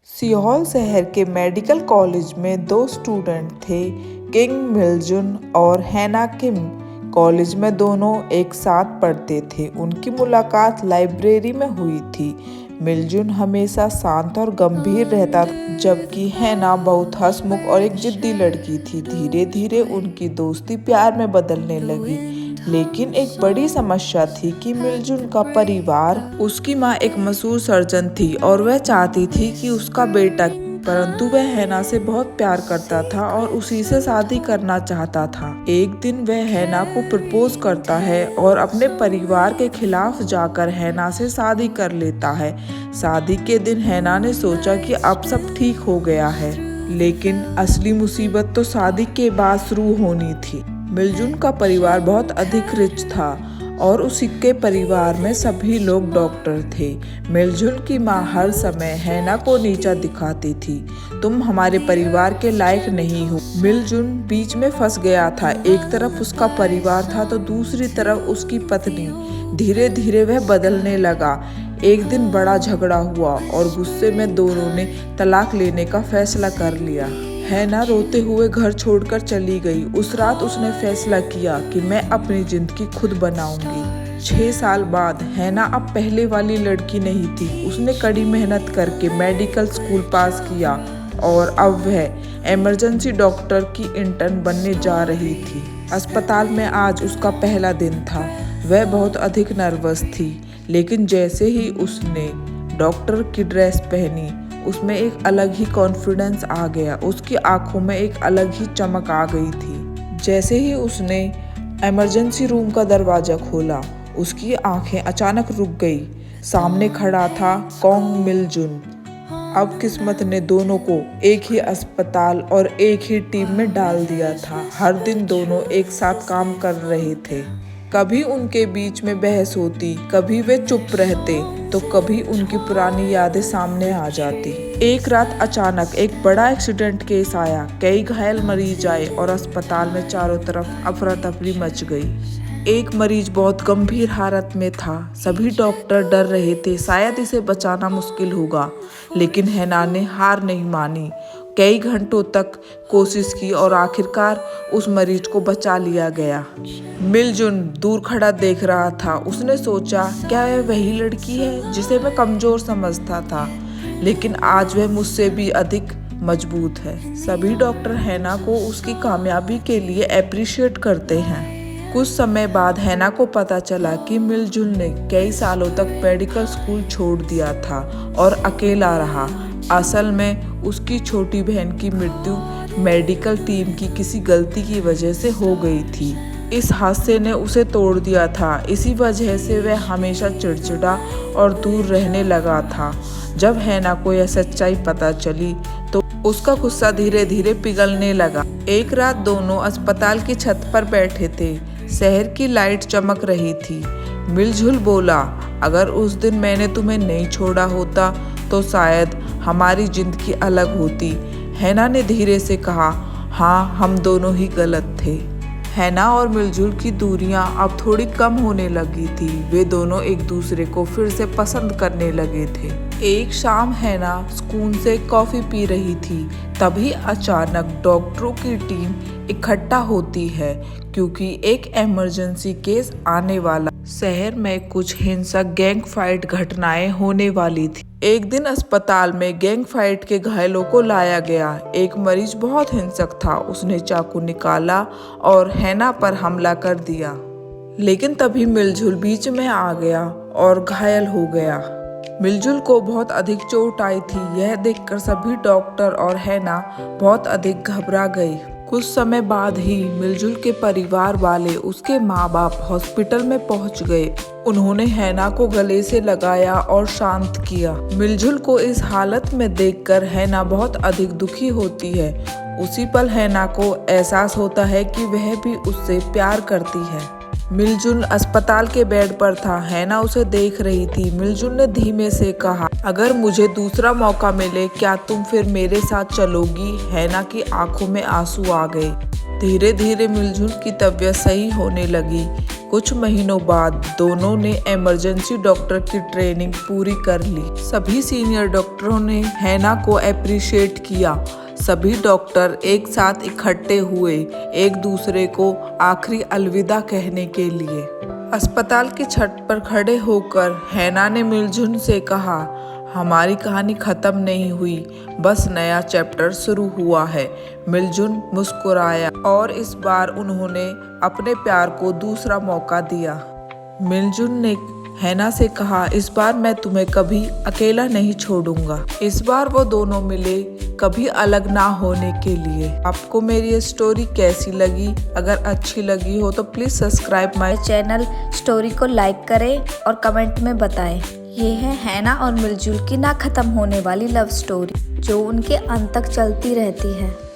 Seoul शहर के medical college में दो स्टूडेंट थे, किंग मिलजुन और हैना किम। कॉलेज में दोनों एक साथ पढ़ते थे। उनकी मुलाकात लाइब्रेरी में हुई थी। मिलजुन हमेशा शांत और गंभीर रहता था, जबकि हैना बहुत हंसमुख और एक जिद्दी लड़की थी। धीरे धीरे उनकी दोस्ती प्यार में बदलने लगी, लेकिन एक बड़ी समस्या थी कि मिलजुन का परिवार, उसकी माँ एक मशहूर सर्जन थी और वह चाहती थी कि उसका बेटा, परंतु वह हैना से बहुत प्यार करता था और उसी से शादी करना चाहता था। एक दिन वह हैना को प्रपोज करता है और अपने परिवार के खिलाफ जाकर हैना से शादी कर लेता है। शादी के दिन हैना ने सोचा कि अब सब ठीक हो गया है, लेकिन असली मुसीबत तो शादी के बाद शुरू होनी थी। मिलजुन का परिवार बहुत अधिक रिच था और उसी के परिवार में सभी लोग डॉक्टर थे। मिलजुन की माँ हर समय हैना को नीचा दिखाती थी। तुम हमारे परिवार के लायक नहीं हो। मिलजुन बीच में फंस गया था। एक तरफ उसका परिवार था तो दूसरी तरफ उसकी पत्नी। धीरे धीरे वह बदलने लगा। एक दिन बड़ा झगड़ा हुआ और गुस्से में दोनों ने तलाक लेने का फैसला कर लिया। हैना रोते हुए घर छोड़कर चली गई। उस रात उसने फैसला किया कि मैं अपनी जिंदगी खुद बनाऊंगी। 6 साल बाद हैना अब पहले वाली लड़की नहीं थी। उसने कड़ी मेहनत करके मेडिकल स्कूल पास किया और अब वह इमरजेंसी डॉक्टर की इंटर्न बनने जा रही थी। अस्पताल में आज उसका पहला दिन था। वह बहुत अधिक नर्वस थी, लेकिन जैसे ही उसने डॉक्टर की ड्रेस पहनी, उसमें एक अलग ही कॉन्फिडेंस आ गया। उसकी आंखों में एक अलग ही चमक आ गई थी। जैसे ही उसने इमरजेंसी रूम का दरवाजा खोला, उसकी आंखें अचानक रुक गई। सामने खड़ा था कोंग मिलजुन। अब किस्मत ने दोनों को एक ही अस्पताल और एक ही टीम में डाल दिया था। हर दिन दोनों एक साथ काम कर रहे थे। कभी उनके बीच में बहस होती, कभी वे चुप रहते, तो कभी उनकी पुरानी यादें सामने आ जाती। एक रात अचानक एक बड़ा एक्सीडेंट केस आया। कई घायल मरीज आए और अस्पताल में चारों तरफ अफरा तफरी मच गई। एक मरीज बहुत गंभीर हालत में था। सभी डॉक्टर डर रहे थे, शायद इसे बचाना मुश्किल होगा, लेकिन हैना ने हार नहीं मानी। कई घंटों तक कोशिश की और आखिरकार उस मरीज को बचा लिया गया। मिलजुन दूर खड़ा देख रहा था। उसने सोचा, क्या वह वही लड़की है जिसे मैं कमजोर समझता था, लेकिन आज वह मुझसे भी अधिक मजबूत है। सभी डॉक्टर हैना को उसकी कामयाबी के लिए अप्रिशिएट करते हैं। कुछ समय बाद हैना को पता चला कि मिलजुन ने कई सालों तक मेडिकल स्कूल छोड़ दिया था और अकेला रहा। असल में उसकी छोटी बहन की मृत्यु मेडिकल टीम की किसी गलती की वजह से हो गई थी। इस हादसे ने उसे तोड़ दिया था। इसी वजह से वह हमेशा चिड़चिड़ा और दूर रहने लगा था। जब हैना को यह सच्चाई पता चली तो उसका गुस्सा धीरे धीरे पिघलने लगा। एक रात दोनों अस्पताल की छत पर बैठे थे। शहर की लाइट चमक रही थी। मिलजुल बोला, अगर उस दिन मैंने तुम्हें नहीं छोड़ा होता तो शायद हमारी जिंदगी अलग होती। हैना ने धीरे से कहा, हाँ, हम दोनों ही गलत थे। हैना और मिलजुल की दूरियां अब थोड़ी कम होने लगी थी। वे दोनों एक दूसरे को फिर से पसंद करने लगे थे। एक शाम हैना सुकून से कॉफी पी रही थी। तभी अचानक डॉक्टरों की टीम इकट्ठा होती है, क्योंकि एक इमरजेंसी केस आने वाला। शहर में कुछ हिंसक गैंग फाइट घटनाएं होने वाली थी। एक दिन अस्पताल में गैंग फाइट के घायलों को लाया गया। एक मरीज बहुत हिंसक था। उसने चाकू निकाला और हैना पर हमला कर दिया, लेकिन तभी मिलजुल बीच में आ गया और घायल हो गया। मिलजुल को बहुत अधिक चोट आई थी। यह देखकर सभी डॉक्टर और हैना बहुत अधिक घबरा गई। कुछ समय बाद ही मिलजुल के परिवार वाले, उसके माँ बाप हॉस्पिटल में पहुंच गए। उन्होंने हैना को गले से लगाया और शांत किया। मिलजुल को इस हालत में देखकर हैना बहुत अधिक दुखी होती है। उसी पल हैना को एहसास होता है कि वह भी उससे प्यार करती है। मिलजुल अस्पताल के बेड पर था। हैना उसे देख रही थी। मिलजुल ने धीमे से कहा, अगर मुझे दूसरा मौका मिले, क्या तुम फिर मेरे साथ चलोगी? हैना की आंखों में आंसू आ गए। धीरे धीरे मिलजुल की तबीयत सही होने लगी। कुछ महीनों बाद दोनों ने इमरजेंसी डॉक्टर की ट्रेनिंग पूरी कर ली। सभी सीनियर डॉक्टरों ने हैना को अप्रिशिएट किया। सभी डॉक्टर एक साथ इकट्ठे हुए एक दूसरे को आखिरी अलविदा कहने के लिए। अस्पताल की छत पर खड़े होकर हैना ने मिलजुन से कहा, हमारी कहानी खत्म नहीं हुई, बस नया चैप्टर शुरू हुआ है। मिलजुन मुस्कुराया और इस बार उन्होंने अपने प्यार को दूसरा मौका दिया। मिलजुन ने हैना से कहा, इस बार मैं तुम्हें कभी अकेला नहीं छोड़ूंगा। इस बार वो दोनों मिले कभी अलग ना होने के लिए। आपको मेरी ये स्टोरी कैसी लगी? अगर अच्छी लगी हो तो please subscribe my channel. Story को लाइक करें और कमेंट में बताएं। ये है हैना और मिलजुल की ना खत्म होने वाली लव स्टोरी जो उनके अंत तक चलती रहती है।